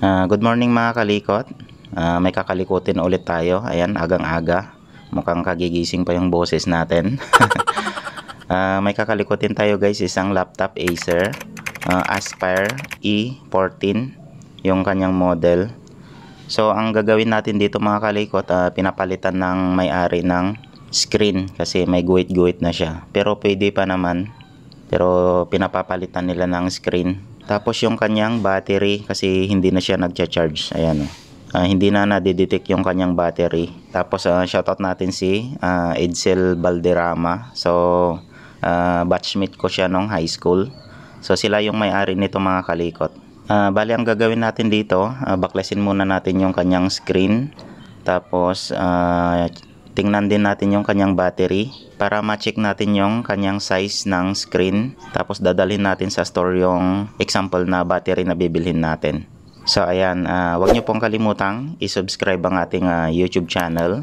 Good morning mga kalikot. May kakalikutin ulit tayo. Ayan, agang-aga. Mukhang kagigising pa yung boses natin. May kakalikutin tayo guys, isang laptop Acer Aspire E14 yung kanyang model. So ang gagawin natin dito mga kalikot, pinapalitan ng may-ari ng screen kasi may guhit-guhit na siya. Pero pwede pa naman. Pero pinapapalitan nila ng screen. Tapos yung kanyang battery kasi hindi na siya nagcha-charge. Ayan o. Hindi na nadidetect yung kanyang battery. Tapos shoutout natin si Edsel Balderrama. So batchmate ko siya nung high school. So sila yung may-ari nito mga kalikot. Bali ang gagawin natin dito, baklasin muna natin yung kanyang screen. Tapos tingnan din natin yung kanyang battery para ma-check natin yung kanyang size ng screen. Tapos dadalhin natin sa store yung example na battery na bibilhin natin. So ayan, wag nyo pong kalimutang i-subscribe ang ating YouTube channel.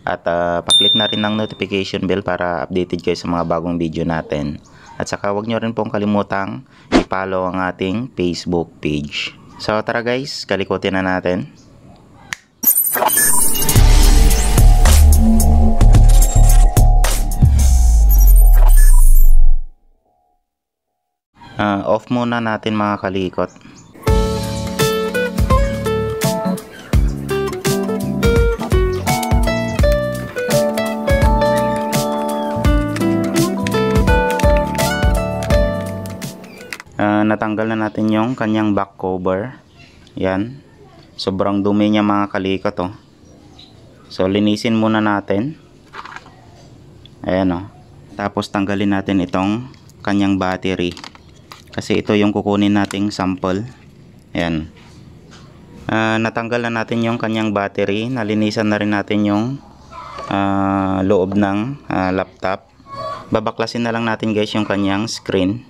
At pa-click na rin ng notification bell para updated kayo sa mga bagong video natin. At saka wag nyo rin pong kalimutang i-follow ang ating Facebook page. So tara guys, kalikutin na natin. Off muna natin mga kalikot. Natanggal na natin yung kanyang back cover. Yan. Sobrang dumi niya mga kalikot oh. So linisin muna natin. Ayan oh. Tapos tanggalin natin itong kanyang battery. Kasi ito yung kukunin nating sample. Ayan. Natanggal na natin yung kanyang battery. Nalinisan na rin natin yung loob ng laptop. Babaklasin na lang natin guys yung kanyang screen.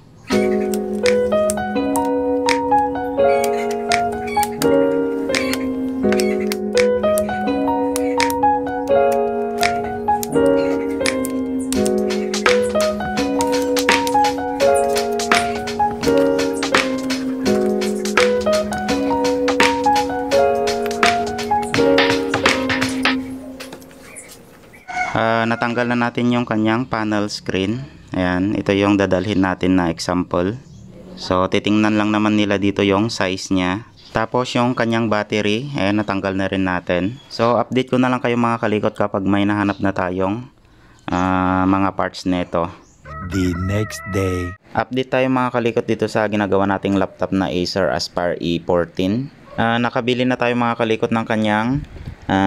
Natanggal na natin yung kanyang panel screen. Ayan, ito yung dadalhin natin na example. So titingnan lang naman nila dito yung size niya. Tapos yung kanyang battery, ayan, natanggal na rin natin. So update ko na lang kayo mga kalikot kapag may nahanap na tayong mga parts nito. The next day. Update tayo mga kalikot dito sa ginagawa nating laptop na Acer Aspire E14. Nakabili na tayo mga kalikot ng kanyang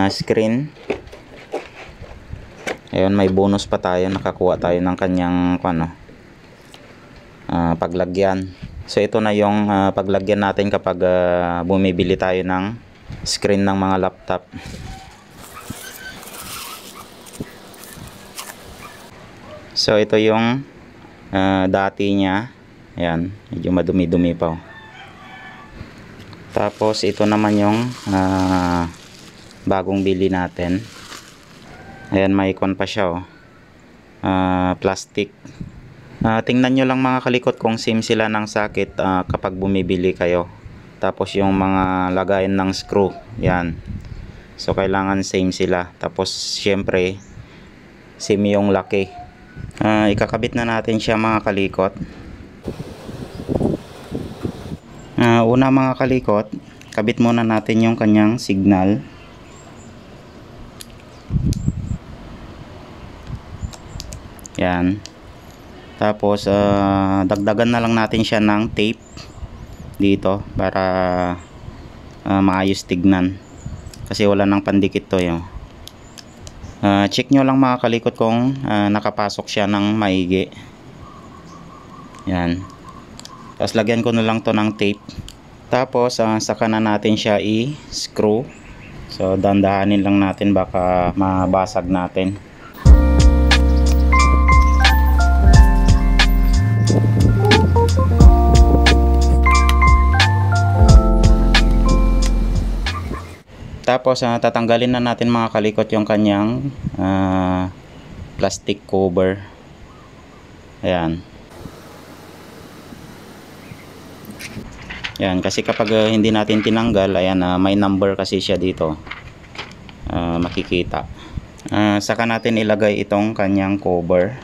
screen. Ayun, may bonus pa tayo, nakakuha tayo ng kanyang paglagyan. So ito na yung paglagyan natin kapag bumibili tayo ng screen ng mga laptop. So ito yung dati niya. Ayan, medyo madumi-dumi pa oh. Tapos ito naman yung bagong bili natin. Ayan, may ikon pa siya oh. Plastic. Tingnan nyo lang mga kalikot kung same sila ng socket kapag bumibili kayo. Tapos yung mga lagayan ng screw. Yan. So kailangan same sila. Tapos syempre same yung laki. Ikakabit na natin siya mga kalikot. Una mga kalikot, kabit muna natin yung kanyang signal. Yan. Tapos dagdagan na lang natin siya ng tape dito para maayos tignan. Kasi wala nang pandikit to yun. Check nyo lang mga kalikot kung nakapasok siya ng maigi. Yan. Tapos lagyan ko na lang to ng tape. Tapos saka na natin siya i-screw. So dandahanin lang natin, baka mabasag natin. Tapos tatanggalin na natin mga kalikot yung kanyang plastic cover. Ayan. Yan, kasi kapag hindi natin tinanggal, ayan, may number kasi siya dito. Makikita. Saka natin ilagay itong kanyang cover.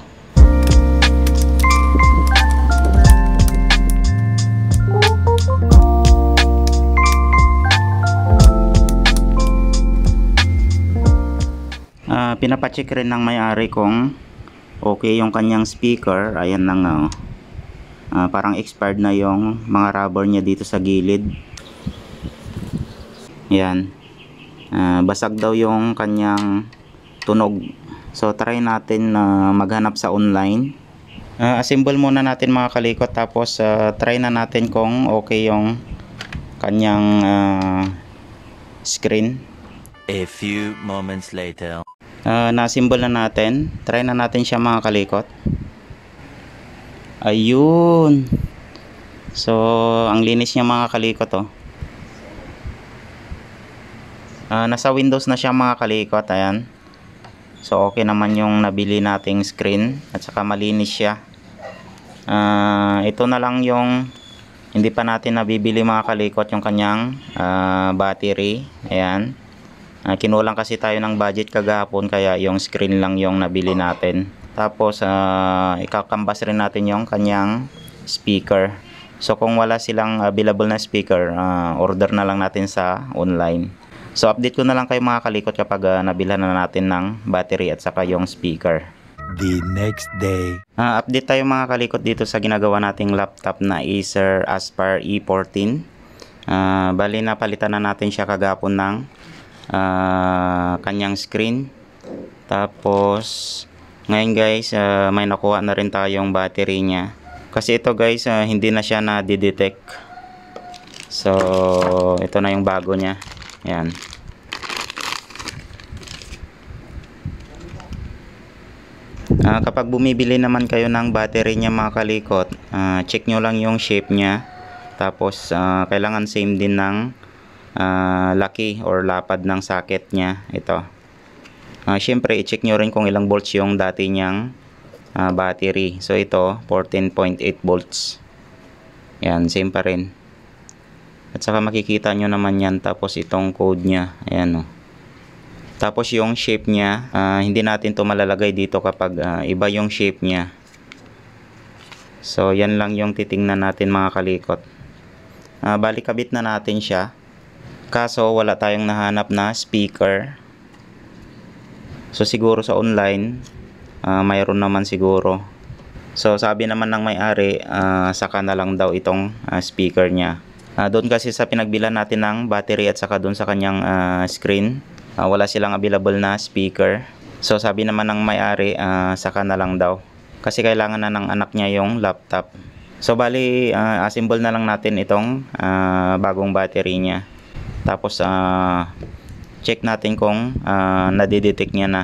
Pinapacheck rin ng may-ari kung okay yung kanyang speaker. Ayan na nga, parang expired na yung mga rubber niya dito sa gilid. Yan, basag daw yung kanyang tunog. So try natin na maghanap sa online. Assemble muna natin mga kalikot, tapos try na natin kung okay yung kanyang screen. A few moments later. Na-assemble na natin. Try na natin siya mga kalikot. Ayun. So ang linis niya mga kalikot, oh. Nasa Windows na siya mga kalikot. Ayan. So okay naman yung nabili nating screen, at saka malinis siya. Ito na lang yung hindi pa natin nabibili mga kalikot, yung kanyang battery. Ayan. Kinulang kasi tayo ng budget kagahapon, kaya yung screen lang yung nabili natin. Tapos ikakambas rin natin yung kanyang speaker. So kung wala silang available na speaker, order na lang natin sa online. So update ko na lang kayo mga kalikot kapag nabilhan na natin ng battery at saka yung speaker. The next day. Update tayo mga kalikot dito sa ginagawa nating laptop na Acer Aspire E14. Bali na palitan na natin siya kagapon ng kanyang screen. Tapos ngayon guys, may nakuha na rin tayong battery niya. Kasi ito guys, hindi na siya na-detect. So ito na yung bago niya. Ayan. Kapag bumibili naman kayo ng battery niya mga kalikot, check nyo lang yung shape niya. Tapos kailangan same din ng laki or lapad ng socket niya. Ito. Syempre i-check nyo rin kung ilang volts yung dati niyang battery. So ito 14.8 volts. Yan, same pa rin. At saka makikita nyo naman yan. Tapos itong code niya, ayan, oh. Tapos yung shape niya, hindi natin to malalagay dito kapag iba yung shape niya. So yan lang yung titingnan natin mga kalikot. Bali kabit na natin siya. Kaso wala tayong nahanap na speaker. So siguro sa online mayroon naman siguro. So sabi naman ng may-ari, saka na lang daw itong speaker niya. Doon kasi sa pinagbilan natin ng battery at saka doon sa kanyang screen, wala silang available na speaker. So sabi naman ng may-ari, saka na lang daw. Kasi kailangan na ng anak niya yung laptop. So bali assemble na lang natin itong bagong battery niya. Tapos check natin kung nadidetect niya na.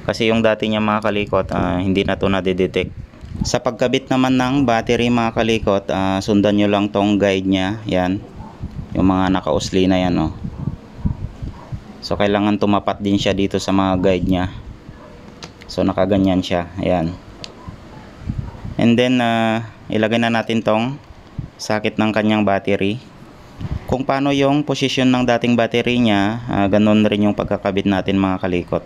Kasi yung dati niya mga kalikot, hindi na to nadidetect. Sa pagkabit naman ng battery mga kalikot, sundan nyo lang tong guide niya. Yan. Yung mga nakausli na yan, oh. So kailangan tumapat din siya dito sa mga guide niya. So nakaganyan siya. Ayan. And then ilagay na natin tong socket ng kanyang battery. Kung paano yung position ng dating battery niya, ganun rin yung pagkakabit natin mga kalikot.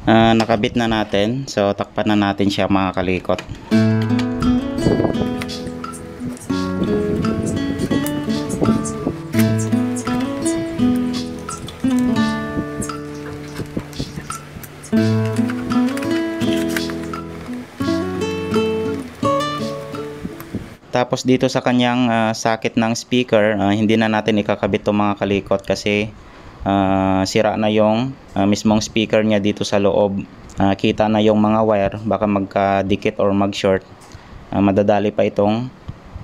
Nakabit na natin. So takpan na natin siya mga kalikot. Tapos dito sa kanyang socket ng speaker, hindi na natin ikakabit itong mga kalikot kasi sira na yung mismong speaker niya dito sa loob. Kita na yung mga wire, baka magkadikit or mag-short. Madadali pa itong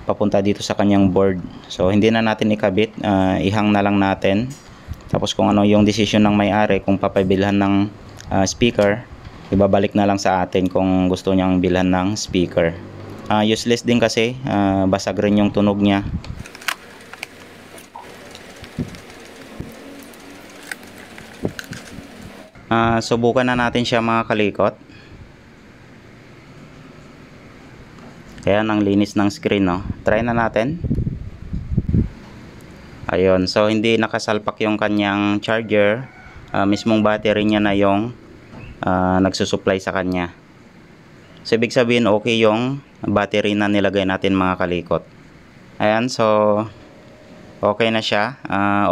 papunta dito sa kanyang board. So hindi na natin ikabit, ihang na lang natin. Tapos kung ano yung decision ng may-ari, kung papabilhan ng speaker, ibabalik na lang sa atin kung gusto niyang bilhan ng speaker. Useless din kasi basag rin yung tunog niya. Subukan na natin siya mga kalikot. Ayan, ang linis ng screen, no? Try na natin. Ayun, so hindi nakasalpak yung kanyang charger. Mismong battery niya na yung nagsusupply sa kanya. So ibig sabihin okay yung battery na nilagay natin mga kalikot. Ayan, so okay na siya.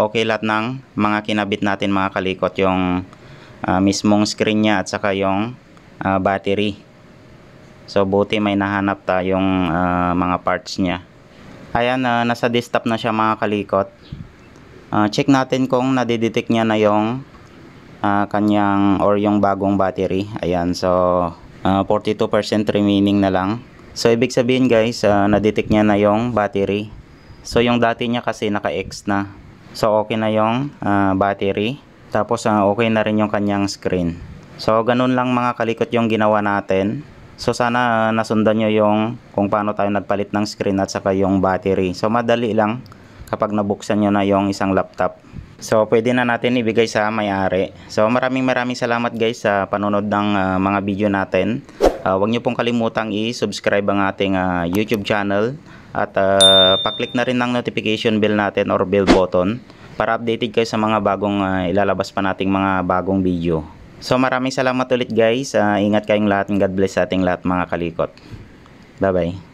Okay lahat ng mga kinabit natin mga kalikot, yung mismong screen niya at saka yung battery. So buti may nahanap tayong mga parts niya. Ayan, nasa desktop na siya mga kalikot. Check natin kung nadidetect niya na yung kanyang or yung bagong battery. Ayan, so 42% remaining na lang. So ibig sabihin guys, nadetect niya na yung battery. So yung dati niya kasi naka-X na. So okay na yung battery. Tapos okay na rin yung kanyang screen. So ganun lang mga kalikot yung ginawa natin. So sana nasundan nyo yung kung paano tayo nagpalit ng screen at saka yung battery. So madali lang kapag nabuksan nyo na yung isang laptop. So pwede na natin ibigay sa may-ari. So maraming salamat guys sa panonood ng mga video natin. Huwag nyo pong kalimutang i-subscribe ang ating YouTube channel. At pa-click na rin ng notification bell natin or bell button para updated kayo sa mga bagong ilalabas pa nating mga bagong video. So maraming salamat ulit guys. Ingat kayong lahat and God bless sa ating lahat mga kalikot. Bye bye.